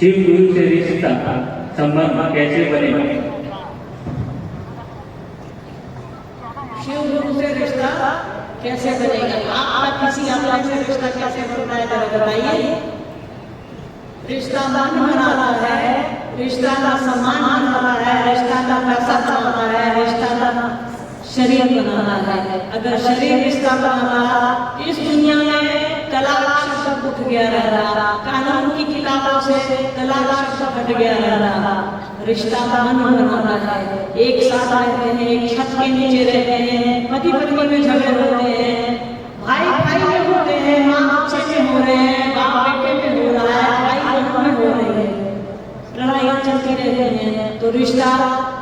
शिव गुरु से रिश्ता संबंध कैसे बनेगा? शिव गुरु से रिश्ता कैसे बनेगा? आपका किसी अपने से रिश्ता कैसे बनता है जरा बताइए। रिश्ता मन बनाता है, रिश्ता का सम्मान बनाता है, रिश्ता का पैसा बनाता है, रिश्ता का शरीर बनाता है। अगर शरीर रिश्ता बनाता, इस दुनिया में तलाक शब्द उठ गया रहता, कानून की किताबों से तलाक शब्द हट गया रहता। रिश्ता मन बनाता है, एक साथ रहते हैं, एक छत के नीचे रहते हैं, पति पत्नी में झगड़े होते हैं, भाई भाई में होते हैं, माँ बच्चे में हो रहे हैं, बाप बेटे में हो रहा है, भाई बहन में हो रही है, लड़ाइयाँ चलती रहती हैं। तो रिश्ता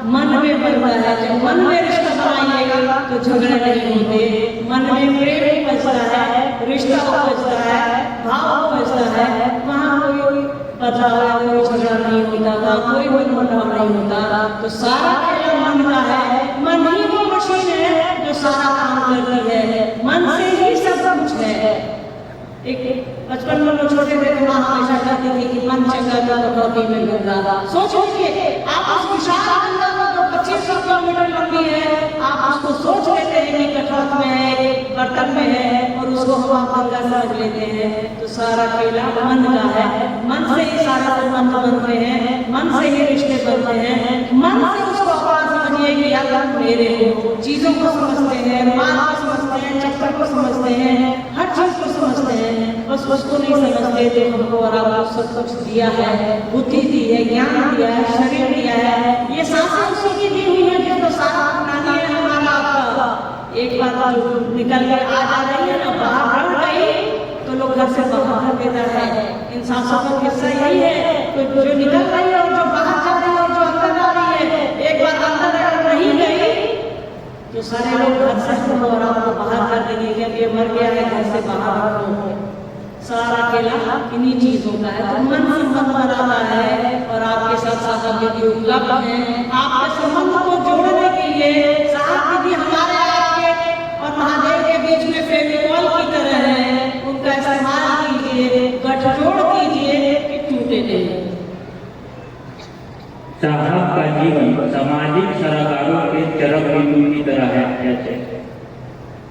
मन में बनता है। जब मन में रिश्ता बनाइएगा तो झगड़े नहीं होते। मन में प्रेम बचता है, रिश्ता बचता है, भाव बचता है, वहाँ कोई बदलाव, कोई झगड़ा नहीं होता, वहाँ कोई मनमुटाव नहीं होता। तो सारा खेल मन का है। मन ही वो मशीन है जो सारा काम करती है। मन से ही सब कुछ है। एक बचपन में लोग छोटे थे तो माँ हमेशा कहती थी कि मन चंगा तो कटौती में गंगा। सोच लीजिए, आप उस विशाल गंगा को जो 2500 किलोमीटर लंबी है, आप उसको सोच लेते हैं कि कटौत में है, एक बर्तन में है, और उसको हम गंगा समझ लेते हैं। तो सारा खेला मन का है। मन से ही सारा संबंध बनते हैं, मन से ही रिश्ते बनते हैं। मन से उसको अपना समझिए कि आप मेरे हो। चीजों को समझते हैं, माल को समझते हैं, चक्कर को समझते हैं, हर चीज को समझते हैं। बस उसको नहीं समझते जो हमको और आपको सब कुछ दिया है, बुद्धि दी है, ज्ञान दिया है, शरीर दिया है। ये सांसें उसी की दी हुई है जिसको सारा अपनानी है हमारा आपका। एक बार जो निकल के आ जा रही है ना, बाहर बढ़ गई तो लोग घर से बाहर कर देता है। इन सांसों का किस्सा यही है। तो जो निकल रही है और जो बाहर जा रही है और जो अंदर आ रही है, एक बार अंदर अगर नहीं गई तो सारे लोग घर से हमको और आपको बाहर कर देंगे कि अब ये मर गया है, घर से बाहर रखो। सारा खेला इन्हीं चीजों का है। तो मन संबंध बनाना है और आपके साथ साथ अभी उपलब्ध है। आपके संबंध को जोड़ने के लिए साहब दीदी हमारे आपके और महादेव के बीच में फेविकॉल की तरह है, उनका इस्तेमाल कीजिए, गठजोड़ कीजिए कि टूटे नहीं। साहब का जीवन सामाजिक सरोकारों के चरम बिंदु की तरह है। कैसे?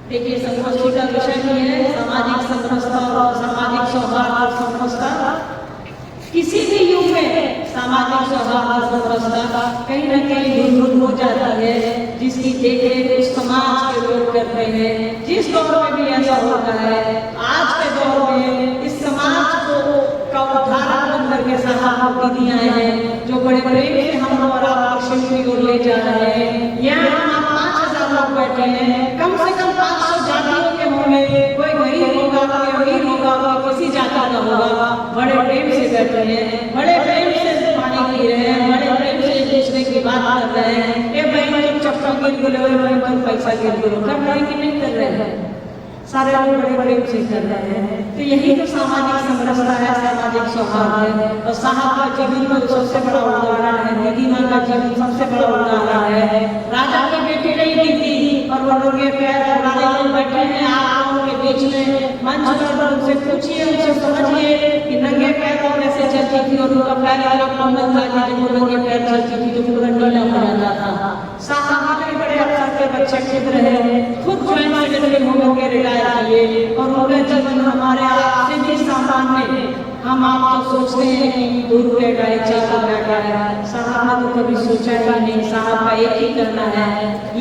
देखिए, संगोष्ठी का विषय भी है सामाजिक समरसता और सामाजिक सौहार्द और समरसता। किसी भी युग में सामाजिक सौहार्द और समरसता कहीं न कहीं दूर हो जाती है, जिसकी देखरेख उस समाज के लोग करते हैं। जिस दौर में भी ऐसा होता है, आज के दौर में इस समाज को का उद्धारक बनकर के साहब दीदियाँ हैं जो बड़े प्रेम से हम और आप शिव की ओर ले जा रहे हैं। यहाँ हम 5000 लोग बैठे हैं, कम से कम 500 जातियों के होंगे, कोई गरीब होगा, कोई अमीर होगा, कोई किसी जाति का होगा। बड़े प्रेम से बैठे हैं, बड़े प्रेम से पानी पी रहे हैं, बड़े प्रेम से एक दूसरे की बात कर रहे हैं। ये भाई तुम चप्पल गिर गुलो, तुम पैसा गिर गुलो कर रहे कि नहीं कर रहे हैं? सारे लोग बड़े प्रेम से कर रहे हैं। तो यही तो सामाजिक समरसता है, सामाजिक सौहार्द है। और साहब का जीवन में सबसे बड़ा उदाहरण है, दीदी माँ का जीवन सबसे बड़ा उदाहरण है। राजा की बेटी नहीं दीदी, और वो लोग ये पैर पुराने लोग बैठे हैं आप लोगों के बीच में मंच पर, उनसे पूछिए, उनसे समझिए कि नंगे पैर कैसे चलती थी और उनका पैर अलग कमल था कि जब वो नंगे पैर चलती थी तो पूरा नीला हो जाता था। साहब बड़े अफसर के बच्चे खुद रहे, खुद ज्वाइन सेक्रेटरी होकर रिटायर किए, और उनका जीवन हमारे आपसे भी सामान्य। हम आप तो सोचते हैं कि दूर बैठा है, चाचा बैठा है, साहब ने तो कभी सोचा ही नहीं। साहब का एक ही करना है,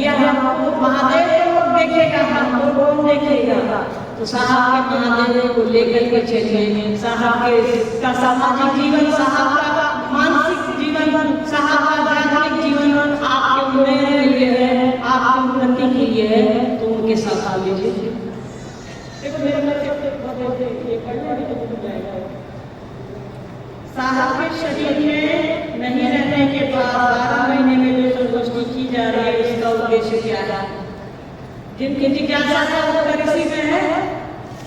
ये हमको महादेव को देखेगा, हमको कौन देखेगा? तो साहब के महादेव को लेकर के चलिए। साहब का सामाजिक जीवन, साहब का मानसिक जीवन, साहब का आध्यात्मिक जीवन आपके उन्नयन के लिए है, आपकी उन्नति के लिए है। तो उनके साथ आ लीजिए। देखो मेरे मन से ये पढ़ना भी तो भूल जाएगा। साहब के शरीर में नहीं रहने के बाद 12 महीने में जो संगोष्ठी की जा रही है, इसका उद्देश्य क्या है? जिनकी जिज्ञासा है उत्तर इसी में है।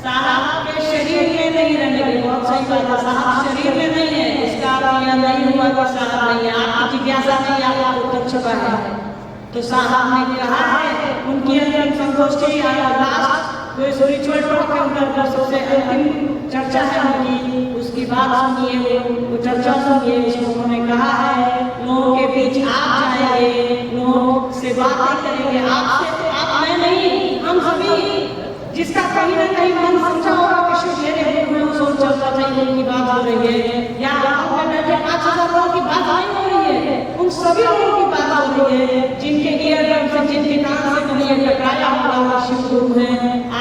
साहब के शरीर में नहीं रहने की, बहुत सही बात है, साहब शरीर में नहीं है, इसका अर्थ यह नहीं हुआ कि साहब नहीं है। आपकी जिज्ञासा नहीं, आपका उत्तर छुपा है। तो साहब ने कहा है, उनकी अंतिम संगोष्ठी लास्ट कोई स्पिरिचुअल टॉक है उनका, सबसे अंतिम चर्चा है उनकी, उसकी बात सुनिए, वो चर्चा सुनिए। उसमें उन्होंने कहा है लोगों के बीच आप जाएंगे, लोगों से बातें करेंगे, आपसे आप मैं नहीं, हम सभी, जिसका कहीं ना कहीं मन समझा होगा कि शिव मेरे मुंह में सोच चलता था उनकी बात हो रही है, या आपको बैठे 5,000 लोगों की बात नहीं हो रही है, उन सभी लोगों की बात हो रही है जिनके ईयरड्रम से, जिनके कान से कहीं टकराया हुआ शिव गुरु है,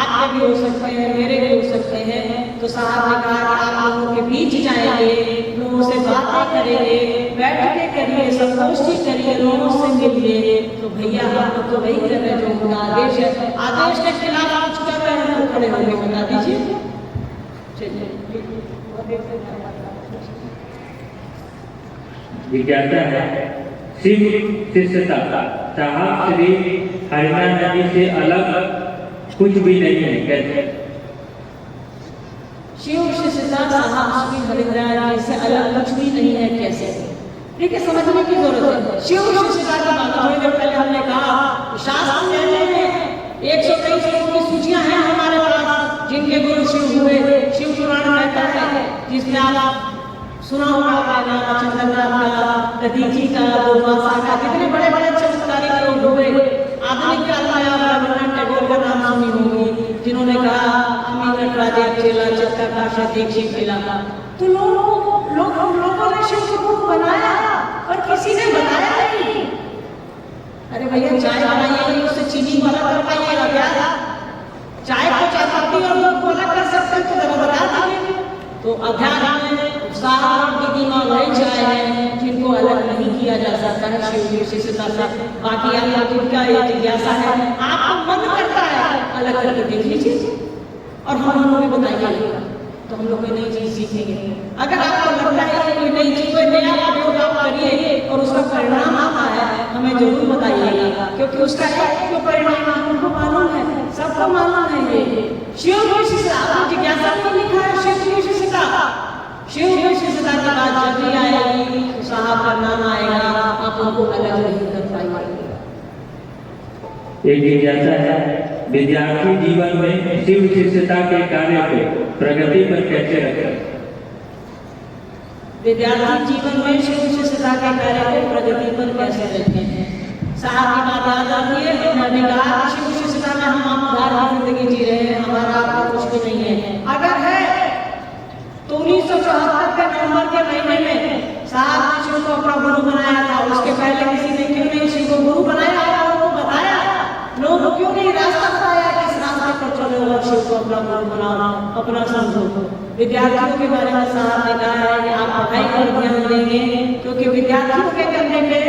आपके भी हो सकते हैं, मेरे भी हो सकते हैं। तो साहब ने कहा कि आप लोगों के बीच जाएंगे, लोगों से बातें करेंगे, बैठ के करिए, संगोष्ठी करिए, लोगों से मिलिए। तो भैया हम लोग तो वही कर रहे हैं जो उनका आदेश है, आदेश के खिलाफ कुछ कर रहे हैं तो खड़े होंगे, बता दीजिए। जिज्ञासा है शिव शिष्यता साहब श्री हरिना नदी से अलग कुछ भी नहीं है, कैसे? शिव शिष्यता साहब श्री हरिना नदी से अलग कुछ भी नहीं है, कैसे? ठीक है, समझने की जरूरत है। शिव शिष्यता की बात थोड़ी देर पहले हमने कहा, शास्त्र कहते हैं 123 लोगों की सूचियां हैं हमारे पास जिनके गुरु शिव हुए। शिव पुराण कहता है, जिसमें आप सुना होगा रामचंद्र का, दधीची का, दुर्वासा का, कितने बड़े बड़े चमत्कारिक लोग हुए। आधुनिक काल में आप रविन्द्रनाथ टैगोर का नाम सुनी होगी, जिन्होंने कहा अमी नटराजे चेला चक्का काशा दीक्षित मिला। तो लोगों ने शिव को बनाया और किसी ने बताया नहीं। अरे भैया चाय बनाइए, उससे चीनी वाला कर पाइएगा क्या? चाय को चाय पत्ती और दूध को अलग कर सकते हैं तो जरा बता दीजिए। तो अध्यात्म में साहब की दिमाग वही चाय है जिनको अलग नहीं किया जा सकता है शिव की विशेषता से। बाकी आप उनका ये जिज्ञासा है, आपको मन करता है अलग करके देख लीजिए और हम लोग भी बताइए, तो हम लोग कोई नई चीज सीखेंगे। अगर आपको लगता है कि कोई नई चीज, कोई नया प्रयोग आप करिए और उसका परिणाम आता है, हमें जरूर बताइएगा, क्योंकि उसका एक जो परिणाम हमको मालूम है, सबको मालूम है। ये शिव की शिष्यता जिज्ञासा में लिखा है, शिव की शिष्यता, शिव की शिष्यता की बात जब भी आएगी तो साहब का नाम आएगा, आप उनको अलग नहीं कर पाएंगे। एक जिज्ञासा है विद्यार्थी जीवन में शिव शिष्यता के कार्य को प्रगति पर कैसे रखें? विद्यार्थी जीवन में शिव शिष्यता के कार्य को प्रगति पर कैसे रखें? साहब की बात याद आती है, मैंने कहा शिव शिष्यता में हम आधार जिंदगी जी रहे हैं, हमारा आपका कुछ भी नहीं है। अगर है तो 1974 के नवंबर के महीने में साहब ने शिव को अपना गुरु बनाया था। उसके पहले किसी ने क्यों नहीं शिव को गुरु बनाया और उनको बताया, लोग क्यों नहीं रास्ता बताया कि इस रास्ते पर चलो और शिव को अपना गुरु बनाओ, अपना समझो। विद्यार्थियों के बारे में साहब ने कहा है कि आप पढ़ाई पर ध्यान देंगे, क्योंकि विद्यार्थियों के करने पे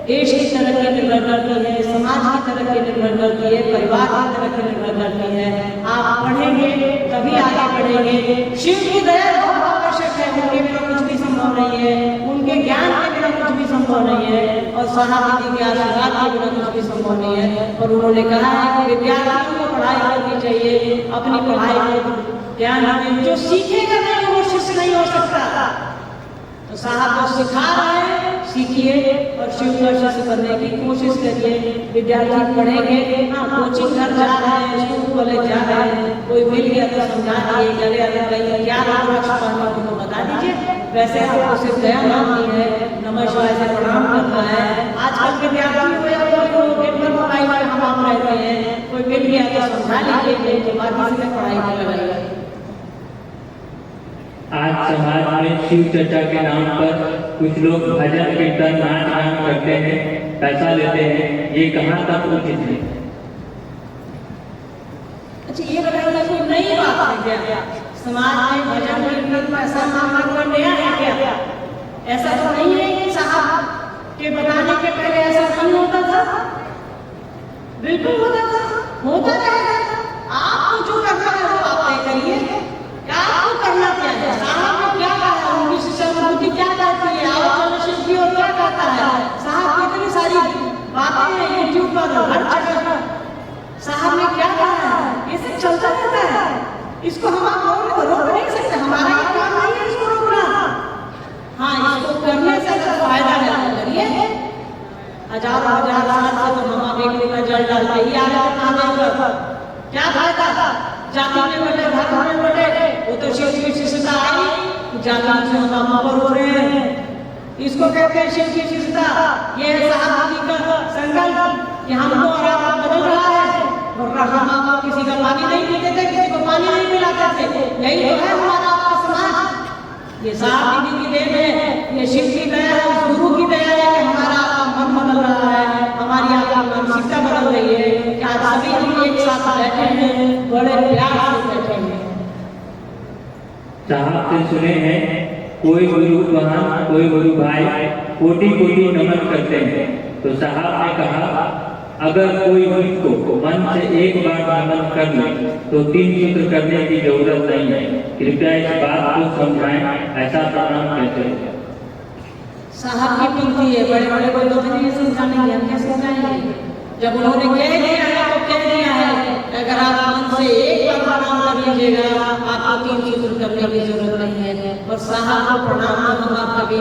देश की तरक्की निर्भर करती है, समाज की तरक्की निर्भर करती है, परिवार की तरक्की निर्भर करती है। आप पढ़ेंगे तभी आगे बढ़ेंगे। शिव की दया बहुत आवश्यक है, उनके बिना कुछ भी संभव नहीं है, उनके ज्ञान के बिना कुछ भी संभव नहीं है, और साहब जी के आशीर्वाद के बिना कुछ भी संभव नहीं है। और उन्होंने कहा है कि विद्यार्थियों को पढ़ाई करनी चाहिए, अपनी पढ़ाई को ध्यान में, जो सीखेगा नहीं वो शिष्य नहीं हो सकता। तो साहब जो सिखा रहे हैं सीखिए और शिव का शिष्य बनने की कोशिश करिए। विद्यार्थी पढ़ेंगे, हाँ कोचिंग घर जा रहे हैं, स्कूल कॉलेज जा रहे हैं, कोई मिल गया तो समझा दिए, गले अगर क्या उनको बता दीजिए। वैसे आपको सिर्फ दया मांगनी है, नमः शिवाय से प्रणाम करना है। आजकल विद्यार्थी हुए मोबाइल में हम रहते हैं, कोई मिल गया तो समझा लीजिए, तो बाकी से पढ़ाई कर लगाइए। आज समाज में शिव चर्चा के नाम पर कुछ लोग भजन कीर्तन नाच गान करते हैं, पैसा लेते हैं, ये कहाँ तक उचित है? अच्छा ये बताइए, कोई नई बात है क्या? समाज में भजन कीर्तन पैसा मांगना कोई नया है क्या? ऐसा तो नहीं है कि साहब के बताने के पहले ऐसा नहीं होता था, बिल्कुल होता था, होता रहेगा। आपको जो करना है वो आप तय करिए, आपको करना क्या है। साहब ने क्या कहा, उनकी शिष्यानुभूति क्या कहती है, आओ चलो शिव की ओर क्या कहता है। साहब की इतनी सारी बातें हैं यूट्यूब पर हर जगह, साहब ने क्या कहा है, ये सब चलता रहता है। इसको हम आप रोक नहीं सकते, हमारा ये काम नहीं है इसको रोकना। हाँ, इसको करने से अगर फायदा है तो करिए। हजारों हजार साल से तो हम एक दिन में जल डालते ही आ रहे हैं महादेव पर, क्या फायदा? जाति में बटे, धर्म में बटे, वो तो शिव की शिष्यता आई, जाति से हम ऊपर हो रहे हैं। इसको कहते हैं शिव की शिष्यता। ये है साहब जी का संकल्प कि हमको और आप बदल रहा है। और हम आपको किसी का पानी नहीं पीते थे, किसी को पानी नहीं पिलाते थे, यही तो है हमारा आपका समाज। ये साहब जी की देन है, ये शिव की दया है, उस गुरु की दया है कि हमारा आपका मन बदल रहा है, हमारी आपकी मानसिकता बदल रही है कि आज सभी हम एक साथ बैठे हैं, बड़े प्यार से बैठे हैं। साहब से सुने हैं कोई गुरु बहन, कोई गुरु भाई कोटि कोटि नमन करते हैं। तो साहब ने कहा अगर कोई मुझको मन से एक बार नमन कर ले तो 3 सूत्र करने की जरूरत नहीं है। कृपया इस बात को समझाएं, ऐसा प्रणाम कहते हैं। साहब की पंक्ति है, बड़े बड़े को तो नहीं समझाने की, हम कैसे समझाएंगे? जब उन्होंने कह दिया है तो कह दिया है। अगर आप मन से एक बार प्रणाम कर लीजिएगा, आपको 3 सूत्र करने की जरूरत नहीं है। और साहब को प्रणाम हम आप कभी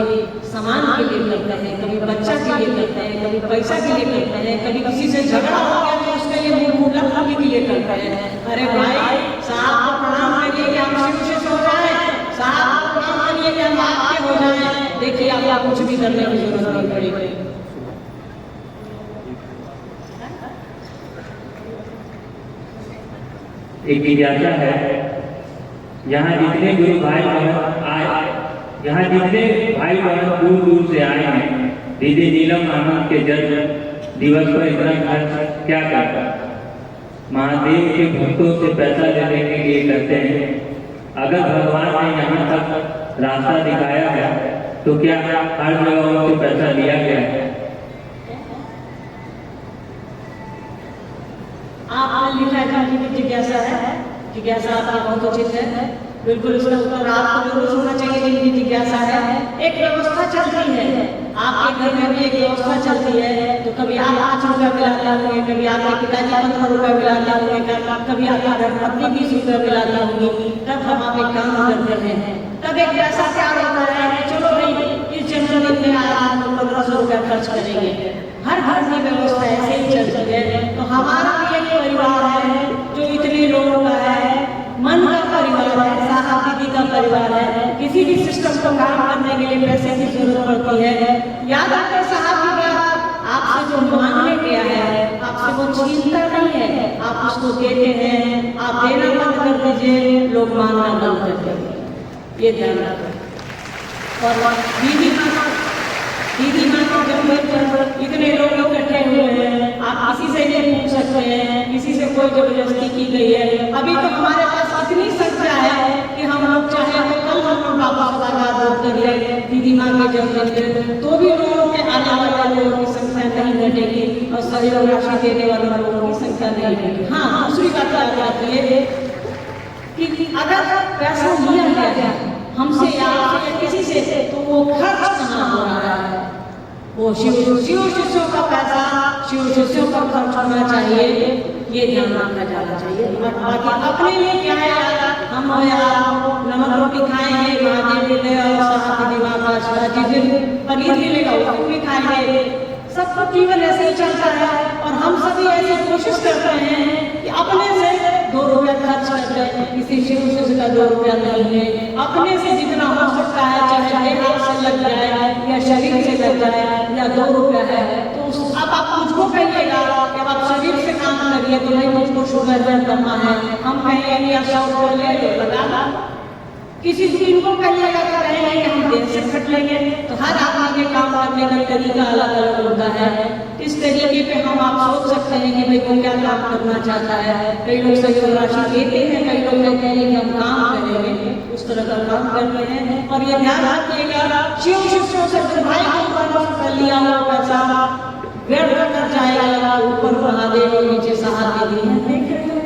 सामान के लिए करते हैं, कभी बच्चा के लिए करते हैं, कभी पैसा के लिए करते हैं, कभी किसी से झगड़ा हो गया तो उसके लिए मुंह लड़ने के लिए करते हैं। अरे भाई, साहब को प्रणाम करिए कि हम शिव से हो जाए, साहब को प्रणाम करिए कि हम आपके हो जाए। देखिए आपको कुछ भी करने की जरूरत नहीं पड़ेगी। एक जिज्ञासा है, यहाँ जितने गुरु भाई बहन आए, यहाँ जितने भाई बहन दूर दूर से आए हैं, दीदी नीलम आनंद के जन्म दिवस पर इतना खर्च क्या करता? महादेव के भक्तों से पैसा लेने के लिए करते हैं। अगर भगवान ने यहाँ तक रास्ता दिखाया है तो क्या हर जगह उनसे पैसा लिया गया है? आपने लिखा है कि जिज्ञासा है, जिज्ञासा आपका बहुत उचित है, बिल्कुल इसका उत्तर आपको जरूर सुनना चाहिए। जिनकी जिज्ञासा है, एक व्यवस्था चलती है, आपके घर में भी एक व्यवस्था चलती है। तो कभी आप 5 रुपया मिलाते होंगे, कभी आपके पिताजी 15 रुपया मिलाते होंगे, कभी आपकी धर्मपत्नी 20 रुपया मिलाती होंगी। तब हम आप एक काम करते हैं, तब एक पैसा तैयार होता है कि चलो भाई इस जन्मदिन में आज हम 1500 रुपया खर्च करेंगे। हर घर की व्यवस्था ऐसे ही चलती है। तो हमारा भी एक परिवार है जो इतने लोगों का है, मन का परिवार है, साहब दीदी का परिवार है। किसी भी सिस्टम को काम करने के लिए पैसे की जरूरत पड़ती है। याद रखें साहब की बात, आपसे जो मांगने गया है आपसे वो छीनता नहीं है, आप उसको देते हैं। आप देना बंद कर दीजिए, लोग मांगना बंद कर देंगे, ये ध्यान रखें। और दीदी माँ के जन्मदिन पर इतने लोग इकट्ठे हुए हैं, आप किसी से नहीं पूछ सकते हैं, किसी से कोई जबरदस्ती की गई है। अभी तो हमारे पास इतनी संख्या है कि हम लोग चाहे तो कल हम लोग वापस आगाज कर ले दीदी माँ के जन्मदिन, तो भी लोगों के आने वाले लोगों की संख्या नहीं घटेगी और सहयोग राशि देने वाले लोगों की संख्या नहीं घटेगी। हाँ, दूसरी बात याद रखिए कि अगर पैसा लिया गया हमसे या किसी से, तो वो खर्च कहाँ हो रहा है? वो शिव शिष्यों का पैसा शिव शिष्यों का खर्च होना चाहिए, ये ध्यान रखा जाना चाहिए। बाकी अपने लिए क्या है, हम नमक रोटी खाएंगे, महादेव मिले और साहब दिमाग पनीर मिलेगा उसको भी खाएंगे। सबका जीवन ऐसे ही चलता है और हम सभी ऐसे कोशिश करते हैं कि अपने से 2 रुपया खर्च करते हैं, किसी शिव का 2 रुपया नहीं है। अपने से जितना हो सकता है, चाहे हाथ से लग जाए या शरीर से लग जाए या 2 रुपया है, तो अब आप मुझको कहिएगा कि आप शरीर से काम करिए तो नहीं मुझको शुगर बर्न करना है, हम कहेंगे या 100 रुपया ले लो लगा। किसी चीज को कहिएगा तो कहेंगे कि हम देर से खट लेंगे। तो हर आदमी के काम करने का तरीका अलग अलग होता है। इस तरीके पे हम आप सोच सकते हैं कि भाई वो क्या काम करना चाहता है। कई लोग सहयोग राशि देते हैं, कई लोग कहते हैं कि हम काम करेंगे, उस तरह का काम कर रहे हैं। और ये ध्यान रखिएगा, शिव शिष्यों से भाई कर लिया हुआ पैसा व्यर्थ कर जाएगा, ऊपर महादेव और नीचे साहब दीदी हैं, देख रहे हैं।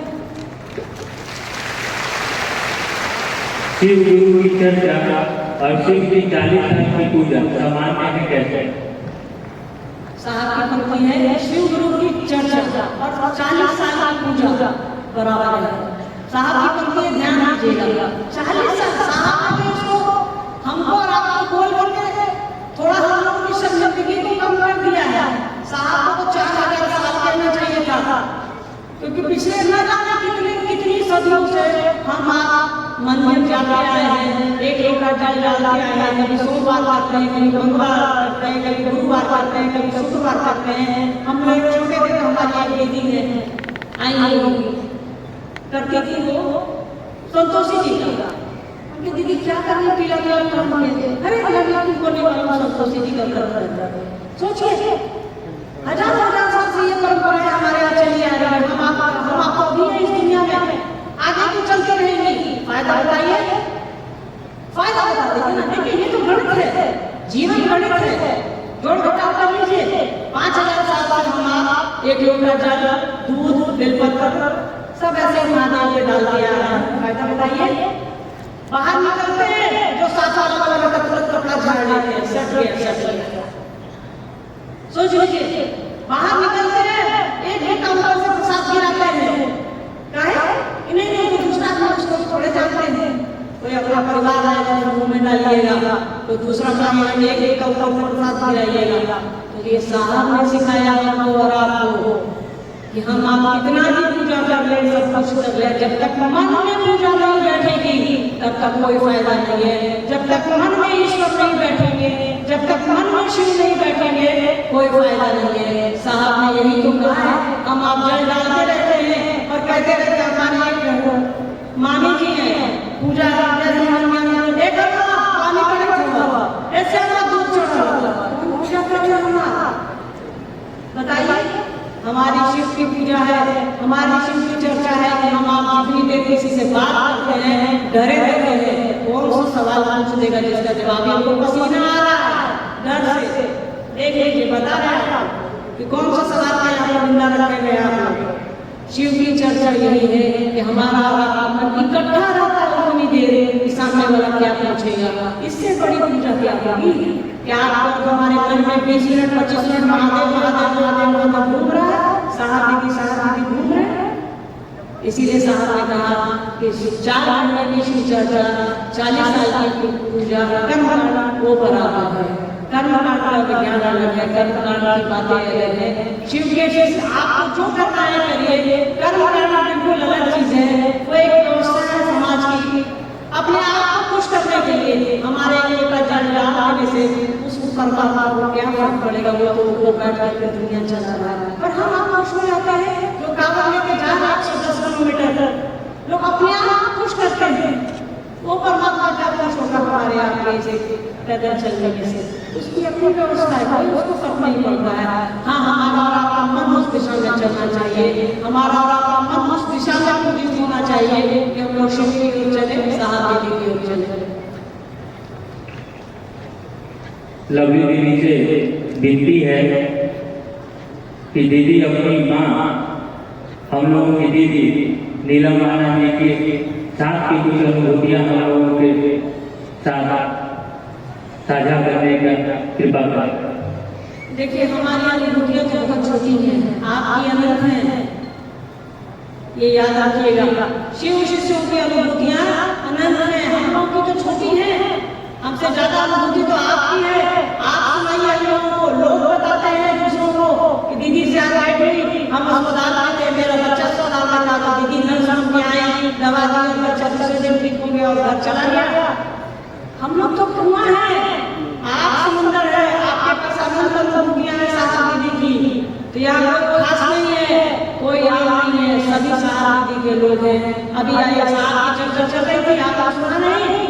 शिव गुरु की चर्चा और शिव की 40 साल की पूजा सामान्य है कैसे? साहब की पंक्ति है, शिव गुरु की चर्चा और 40 साल की पूजा बराबर है। साहब की पंक्ति ध्यान दीजिएगा, 40 साल साहब ने उसको हमको और आपको बोल करके थोड़ा हम लोगों की जिंदगी को कम कर दिया है। साहब को 4000 साल कहना चाहिए था, क्योंकि पिछले न जाने सदियों से हम आप मंदिर जाते आए हैं, एक लोटा जल डालते आए हैं, कभी सोमवार करते हैं, कभी मंगलवार करते हैं, कभी गुरुवार करते हैं, कभी शुक्रवार करते हैं। हम लोग छोटे थे तो हमारी एक दीदी है आई होगी करती थी वो संतोषी जी का। उनकी दीदी क्या करने पीला अरे तुमको नहीं मालूम संतोषी जी का करता। सोचिए हजार हजार साल से ये परंपराएं हमारे यहाँ चली आ रही है। हम आपको भी है इस दुनिया में, आगे तो चलते रहेंगी। फायदा बताइए, फायदा बता दीजिए ना। देखिए ये तो गणित है, जीवन गणित है, जोड़ घटाव कर लीजिए। 5000 साल बाद हम आप एक लोटा जल, दूध, बेलपत्र सब ऐसे महादेव पे डाल दिया है। फायदा बताइए। बाहर निकलते हैं जो 7 साल वाला तुरंत कपड़ा झाड़ लेते हैं, सट गया। सोच लीजिए बाहर निकलते हैं एक घंटा ऊपर से प्रसाद गिराते हैं, काहे इन्हें दूसरा उसको थोड़े जानते हैं। कोई अपना परिवार आएगा तो मुंह में डालिएगा, तो दूसरा काम है एक का ऊपर प्रसाद गिराइएगा। तो ये साहब ने सिखाया हमको और आपको कि हम आप कितना भी पूजा कर ले, सब कुछ कर ले, जब तक मन में पूजा नहीं बैठेगी तब तक कोई फायदा नहीं है। जब तक मन में ईश्वर नहीं बैठेंगे, जब तक मन में शिव नहीं बैठेंगे, कोई फायदा नहीं है। साहब ने यही तो कहा है। हम आप जल डालते रहते हैं और कहते रहते हैं मानी जी है पूजा ऐसे दूध चढ़ा पूजा करना। बताइए हमारी शिव की पूजा है, हमारी शिव की चर्चा है कि हम आप जितनी देर किसी से बात करते हैं डरे रहते हैं, कौन सा सवाल पूछ देगा जिसका जवाब आपको पसीना आ रहा है डर से। देख लीजिए बता रहा है कि कौन सा सवाल का यहाँ पर निंदा रखे गए आप। शिव की चर्चा यही है कि हमारा मन इकट्ठा रहता है उतनी देर कि सामने वाला क्या पूछेगा। इससे बड़ी पूजा क्या होगी? क्या आपको हमारे मन में 20 मिनट 25 मिनट महादेव घूम रहा है, साहब दीदी घूम रहे हैं। इसीलिए साहब ने कहा कि 4 महीने की शिव चर्चा 40 साल की पूजा कर्मकांड वो बराबर है। कर्मकांड का विज्ञान अलग है, कर्मकांड की बातें अलग है। शिव के शिष्य आपको जो करना है करिए, कर्मकांड बिल्कुल अलग चीज है। वो एक व्यवस्था है समाज की, अपने आप को खुश करने के लिए। हमारे लोटा जल डालने से उस परमात्मा को क्या फर्क पड़ेगा, वो बैठ कर दुनिया चला रहा है। पर हम आप खुश हो जाते हैं, जो कांवड़ लेके जा रहे 110 किलोमीटर लोग अपने आप खुश करते हैं। वो परमात्मा क्या खुश होगा हमारे आप से पैदल चलने से? उसकी अपनी व्यवस्था है, उसको फर्क नहीं पड़ता है। हाँ हमारा और आपका मन उस दिशा में चलना चाहिए, हमारा और आपका मन उस दिशा में उदित होना चाहिए कि हम लोग शिव की ओर चले, साहब दीदी की ओर चले। लवली दीदी से विनती है कि दीदी अपनी माँ हम लोगों की दीदी नीलम राणा जी के साथ की कुछ अनुभूतियाँ हम लोगों के साथ साझा करने का कृपा करें। देखिए हमारी अनुभूतियाँ तो बहुत छोटी हैं, आपकी अनंत हैं, ये याद रखिएगा। शिव शिष्यों की अनुभूतियाँ अनंत हैं, हम लोगों की तो छोटी हैं। हमसे ज्यादा अनुभूति तो आपकी है। आप सुनाइए हम लोगों को, लोग बताते हैं दूसरों को कि दीदी से आज बैठी, हम अस्पताल में थे, मेरा बच्चा अस्पताल में था, दीदी नर्स के आई, दवा दी और बच्चा दूसरे दिन ठीक हो गया और घर चला गया। हम लोग तो कुआं हैं, आप समुंदर है, आपके पास अनंत अनुभूतियां हैं साहब दीदी की। तो यहाँ कोई खास नहीं है, कोई आम नहीं है, सभी साहब दीदी के लोग हैं। अभी आए साहब की चर्चा चल रही थी, आप सुना नहीं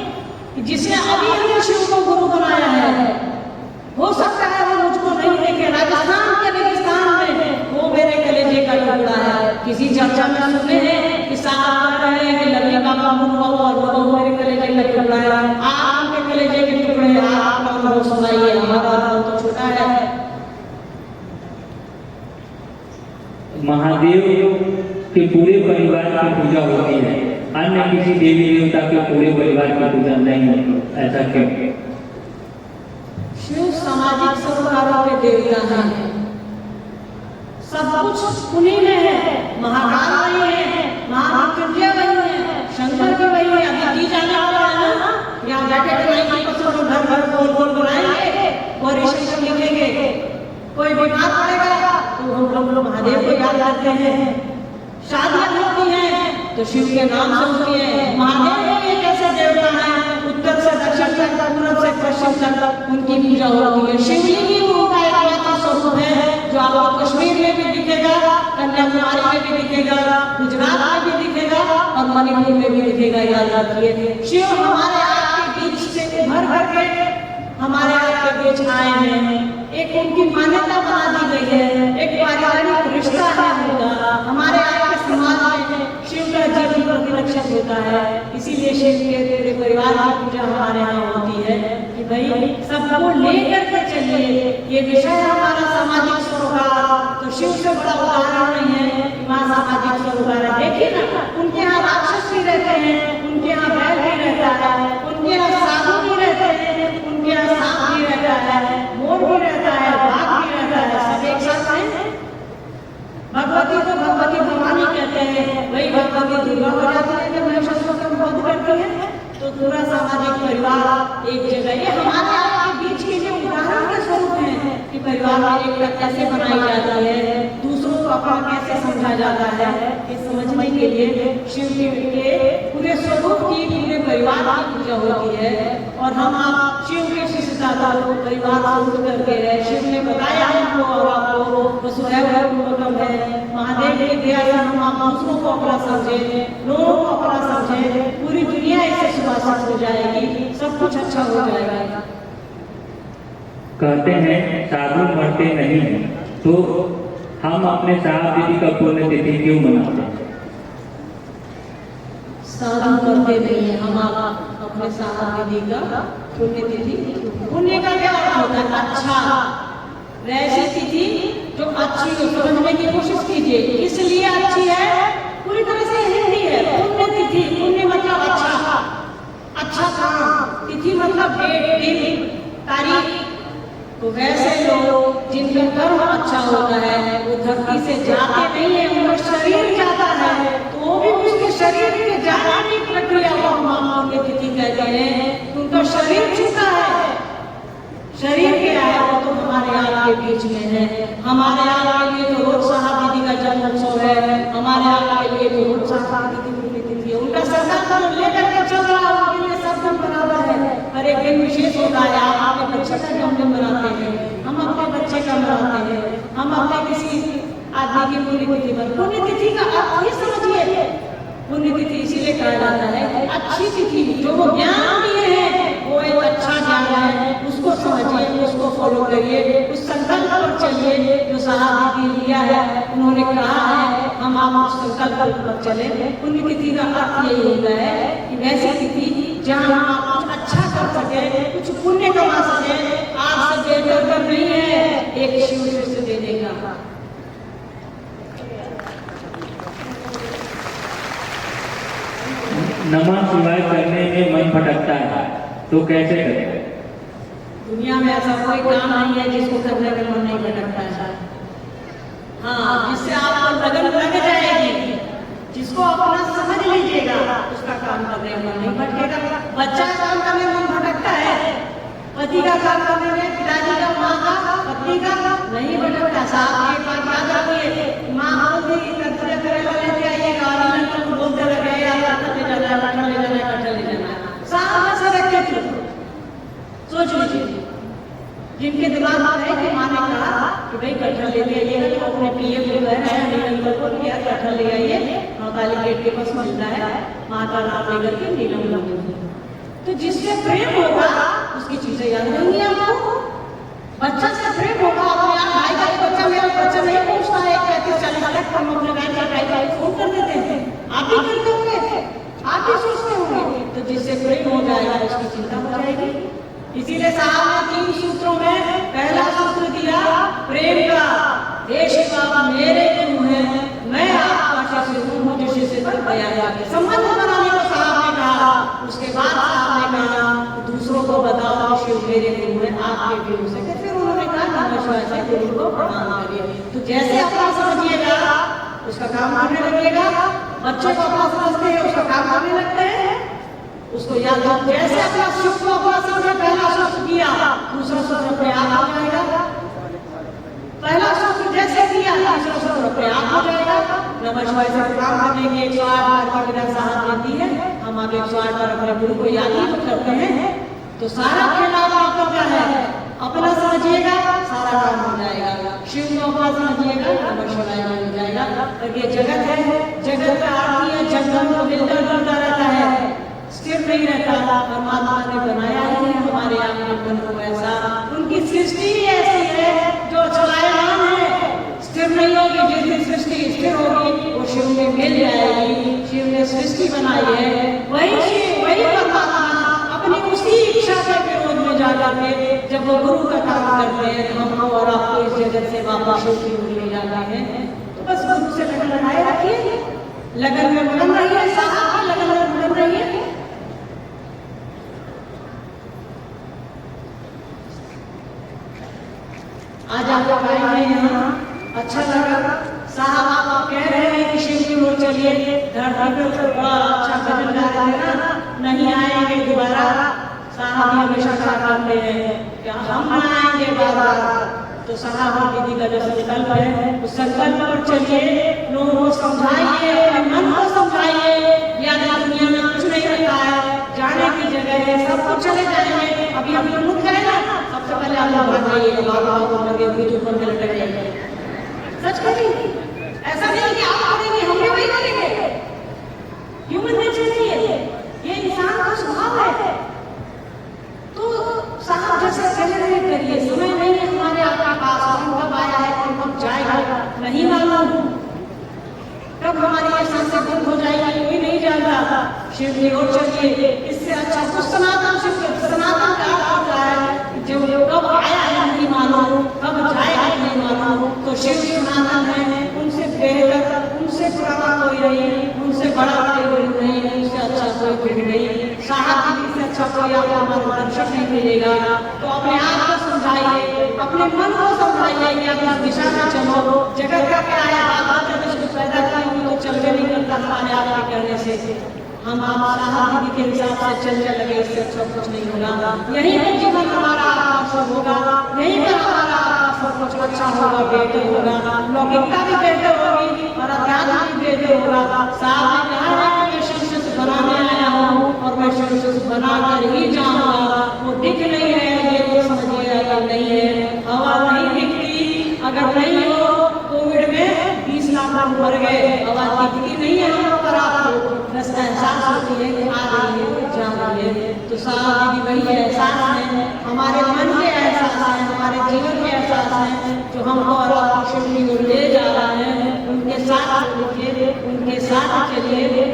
कि जिसे अभी हमने शिव को गुरु बनाया है, हो सकता है वो मुझको नहीं देखे, राजस्थान के रेगिस्तान में वो मेरे कलेजे का टुकड़ा है। किसी चर्चा में सुने हैं कि साहब कह रहे हैं कि लवली बाबा और वो मेरे कलेजे का टुकड़ा है। आप उनके कलेजे के टुकड़े हैं, आप अनुभव सुनाइए, हमारा अनुभव तो छोटा है। महादेव के पूरे परिवार की पूजा होती है, अन्य किसी देवी देवता के पूरे परिवार की पूजा नहीं होती, ऐसा क्यों? शिव सामाजिक सरोकारों के देवता हैं, सब कुछ उन्हीं में है। महाकाल वही है, महामृत्युंजय वही है, शंकर भी वही है। अभी जी जाने वाला है ना, यहाँ बैठे घर घर गोल गोल बुलाएंगे और ऋषि लिखेंगे। कोई बीमार पड़ेगा तो हम लोग महादेव को याद करते हैं। शादियां होती हैं तो शिव के नाम से होती है। महादेव एक ऐसे देवता है, उत्तर से दक्षिण तक, पूर्व से पश्चिम तक उनकी पूजा होती है। शिवलिंग ही उनका एकमात्र स्वरूप है जो आपको कश्मीर में भी दिखेगा, कन्याकुमारी में भी दिखेगा, गुजरात में भी दिखेगा और मणिपुर में भी दिखेगा। याद रखिए, शिव हमारे आपके बीच से उभर भर के हमारे आपके बीच आए हैं। एक उनकी मान्यता बना दी गई है, एक पारिवारिक रिश्ता है उनका। हमारे आपके समाज में शिव का जीवन प्रतिरक्षक होता है, इसीलिए शिव के पूरे परिवार की पूजा हमारे यहाँ होती है कि भाई सबको लेकर के चलिए। ये विषय हमारा सामाजिक सरोकार, तो शिव से बड़ा उदाहरण नहीं है कि वहाँ सामाजिक सरोकार है। देखिए ना, उनके यहाँ राक्षस भी रहते हैं, उनके यहाँ बैल भी रहता है, उनके यहाँ साधु भी रहते हैं, उनके यहाँ सांप भी रहता है, मोर भी रहता है, बाघ भी रहता है, सब एक साथ हैं। भगवती को भगवती भवानी कहते हैं, वही भगवती दुर्गा हो जाती है जब महिषासुर को वध करती है। तो पूरा सामाजिक परिवार एक जगह, ये हमारे आपके बीच के जो उदाहरण के स्वरूप हैं कि परिवार में एकता कैसे बनाई जाती है, दूसरों को अपना कैसे समझा जाता है, ये समझने के लिए शिव के पूरे स्वरूप की, पूरे परिवार की पूजा होती है। और हम आप शिव की शिष्यता को परिवार से उठ करके है। शिव ने बताया हमको और आपको वसुधैव कुटुंबकम है। महादेव की दया से हम आप दूसरों को अपना समझे, लोगों को अपना समझे, पूरी दुनिया इससे सुभाषित हो जाएगी, सब कुछ अच्छा हो जाएगा। कहते हैं साधु मरते नहीं, तो हम अपने साहब दीदी का पुण्यतिथि क्यों मनाते हैं? साधु मरते नहीं है, हम आप अपने साहब दीदी का पुण्यतिथि। पुण्य का क्या अर्थ होता है? अच्छा, वैसी तिथि जो अच्छी हो, समझने की कोशिश कीजिए। किस लिए अच्छी है? पूरी तरह से हिंदी है। पुण्य तिथि, पुण्य मतलब अच्छा, अच्छा काम, तिथि मतलब डेट, दिन, तारीख। तो वैसे लोग जिनका कर्म अच्छा होता है वो धरती से जाते नहीं है, उनका शरीर जाता है, तो वो भी उसके शरीर के जाने की प्रक्रिया को हम पुण्यतिथि कहते हैं। उनका शरीर छूटा है, शरीर क्या है? वो तो हमारे आपके बीच में है। हमारे यहाँ के लिए तो रोज साहब दीदी का जन्मोत्सव है, हमारे यहाँ के लिए तो रोज साहब दीदी की पुण्यतिथि है। उनका श्रद्धांजलि लेकर के चल रहा है, उनके लिए सब दिन बराबर है। पर एक दिन विशेष होता है, आप अपने बच्चे का जन्मदिन मनाते हैं, हम अपने बच्चे का मनाते हैं, हम अपने किसी आदमी की पुण्यतिथि पर। पुण्यतिथि का अर्थ ही समझिए। पुण्यतिथि इसीलिए कहा जाता है अच्छी तिथि, जो वो ज्ञान दिए हैं वो एक अच्छा ज्ञान है, उसको समझिए, उसको फॉलो करिए, उस संकल्प पर चलिए जो साहब ने दिया है। उन्होंने कहा है हम आप उस संकल्प पर चले। पुण्यतिथि का अर्थ यही होता है कि वैसी तिथि जहाँ आप कुछ अच्छा कर सके, कुछ पुण्य कमा सके। आपसे बेहतर नहीं है एक शिव से देने का। नमः शिवाय करने में मन भटकता है, तो कैसे करें? दुनिया में ऐसा कोई काम नहीं है जिसको करने में मन नहीं भटकता है। हाँ, जिससे आपको लगन लग जाएगी, जिसको अपना समझ लीजिएगा, उसका काम करने में मन नहीं भटकेगा। बच्चा काम करने में मन भटकता है, पति का काम करने में, पिताजी का, माँ का, पत्नी का नहीं भटकता। साहब एक बात याद रखिए, माँ बोलती कर्तव्य करे वाले थे, आइएगा और बोलते लगे कटल ले जाना है, कटल ले जाना है, कटल ले जाना है। साहब से रखे थे, सोच लीजिए। जिनके दिमाग में है कि माँ ने कहा कि भाई कटहल लेके आइए, तो अपने पिए को नीलम को किया कटहल ले आइए, काली गेट के पास मिलता है, माँ का नाम लेकर के नीलम। तो जिससे प्रेम होगा उसकी चीजें याद होंगी आपको। बच्चा से प्रेम होगा, अपने आप भाई का बच्चा, मेरा बच्चा नहीं पूछता है 35-40 तक, हम अपने बहन का भाई फोन कर देते हैं। आप भी करते होंगे, आप भी सोचते होंगे। तो जिससे प्रेम हो जाएगा उसकी चिंता हो जाएगी। इसीलिए साहब ने 3 सूत्रों में पहला सूत्र दिया प्रेम का। देश का मेरे गुरु है, मैं आपका शिष्य हूँ, मुझे शिष्य पर दया है। संबंध बनाने को साहब ने कहा। उसके बाद साहब ने कहा दूसरों को बताओ शिव मेरे गुरु है, आपके गुरु से। फिर उन्होंने कहा नमः शिवाय से गुरु को प्रणाम करिए। तो जैसे अपना समझिएगा उसका काम करने लगेगा। बच्चे को अपना समझते हैं, उसका काम करने लगते हैं। उसको याद रखो, जैसे अपना सुख को अपना समझे, पहला सुख किया, दूसरा सुख अपने आप आ जाएगा। पहला सूत्र जैसे किया दूसरा सूत्र अपने आप हो जाएगा। नमः शिवाय से प्रणाम करेंगे 108 बार की विधा साहब देती है, हम आप 108 बार अपने गुरु को याद ही करते हैं। तो सारा खेल आपका क्या है, अपना समझिएगा सारा काम हो जाएगा। शिव को अपना समझिएगा नमः शिवाय हो जाएगा। और ये जगत है, जगत का आरती है, जंगल को मिलता जुलता रहता है, स्थिर नहीं रहता। परमात्मा ने बनाया ही है हमारे आप मन को ऐसा, उनकी सृष्टि ही ऐसी है जो चलायमान है, स्थिर नहीं होगी। जिस दिन सृष्टि स्थिर होगी वो शिव में मिल जाएगी। शिव ने सृष्टि बनाई है, वही शिव वही परमात्मा अपनी उसी इच्छा के विरोध में जाकर के जब वो गुरु का काम करते हैं तो हमको और आपको इस जगत से वापस शिव की ओर ले जाते हैं। तो बस गुरु से लगन लगाए रखिए, लगन में मगन रहिए, साहब की लगन में मगन रहिए। आज आप लोग आए हैं यहाँ, अच्छा लगा। साहब आप कह रहे हैं कि शिव की ओर चलिए, धरती पे बड़ा अच्छा भजन गा रहे हैं ना, नहीं आएंगे दोबारा। साहब हमेशा कहा करते हैं कि हम आएंगे बार-बार। तो साहब दीदी का जो संकल्प है उस संकल्प पर चलिए, लोगों को समझाइए, अपने मन को समझाइए। या दुनिया में कुछ नहीं रखा है, जाने की जगह है, सब कुछ चले जाएंगे। अभी हम लोग मुक्त है ना, सबसे पहले आप लोग भागिए, बाबा को लगे बीच ऊपर में लटक जाएंगे। सच कहिए, ऐसा नहीं कि आप करेंगे हम भी वही करेंगे। ह्यूमन नेचर नहीं है, ये इंसान का स्वभाव है। तो साहब जैसे चले रहे करिए, समय नहीं है हमारे आपके पास, हम कब आया है कब जाएगा नहीं मालूम, कब हमारी ये सांसें बंद हो जाएगी कोई नहीं जानता। शिव की ओर चलिए, इससे अच्छा कुछ सनातन शिव सनातन का होता है जो कब आया है नहीं मालूम, कब जाएगा नहीं मालूम। तो शिव सनातन है, उनसे बेहतर उनसे पुराना कोई नहीं, उनसे बड़ा कोई नहीं, उनसे अच्छा कोई नहीं। साहब जी से अच्छा कोई आपको मार्गदर्शक नहीं मिलेगा। तो अपने आप को समझाइए, अपने मन को समझाइए कि आप इस दिशा में चलो। जगत का क्या है, आप जब इसको पैदा करेंगे तो चलने नहीं करता हमारे आप के कहने से। हम साहब जी के हिसाब से चलने लगे, इससे अच्छा कुछ नहीं होगा। यहीं पर जीवन हमारा सब होगा, यहीं पर हमारा सब कुछ अच्छा होगा, बेहतर होगा, लौकिकता भी बेहतर होगी और अध्यात्म भी बेहतर होगा। साहब ने कहा है कि मैं शिष्य से बनाने आया हूँ और मैं शिष्य से बनाकर ही जाऊंगा। वो दिख नहीं है ये तो समझिएगा नहीं है, हवा नहीं दिखती। अगर नहीं हो कोविड में 20 लाख लोग मर गए, हवा दिखती नहीं है वहाँ पर, आपको बस एहसास होती है कि आ रही है जा रही है। तो साहब दीदी वही एहसास है, हमारे मन के एहसास है, हमारे जीवन के एहसास है जो हमको और आपको शिव की ओर ले जा रहा है। उनके साथ चलिए, उनके साथ चलिए।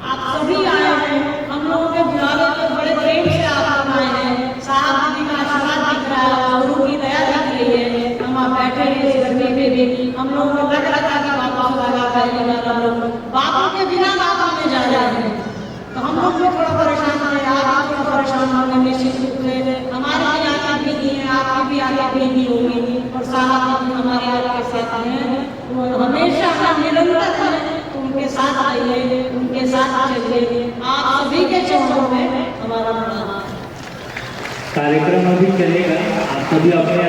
आप सभी आए हैं, हम लोगों के बुलावे पर बड़े प्रेम से आप आए हैं। साहब दीदी का आशीर्वाद दिख रहा है, गुरु की दया दिख रही है। हम आप बैठे हैं इस गर्मी में भी, हम लोगों को लग रहा था कि बाबा लगा पहली बार हम लोग बाबा के बिना बाबा में जा रहे हैं। तो हम लोग भी थोड़ा परेशान थे, आप थोड़ा परेशान होंगे निश्चित रूप से। हमारी भी आंखें भीगी हैं, आपकी भी आंखें भीगी होंगी और साहब हमारे आपके साथ हैं, वो हमेशा हम निरंतर हैं। उनके साथ रहिए, उनके साथ चलिए। आप सभी के चरणों में हमारा प्रणाम। कार्यक्रम अभी चलेगा, आप सभी अपने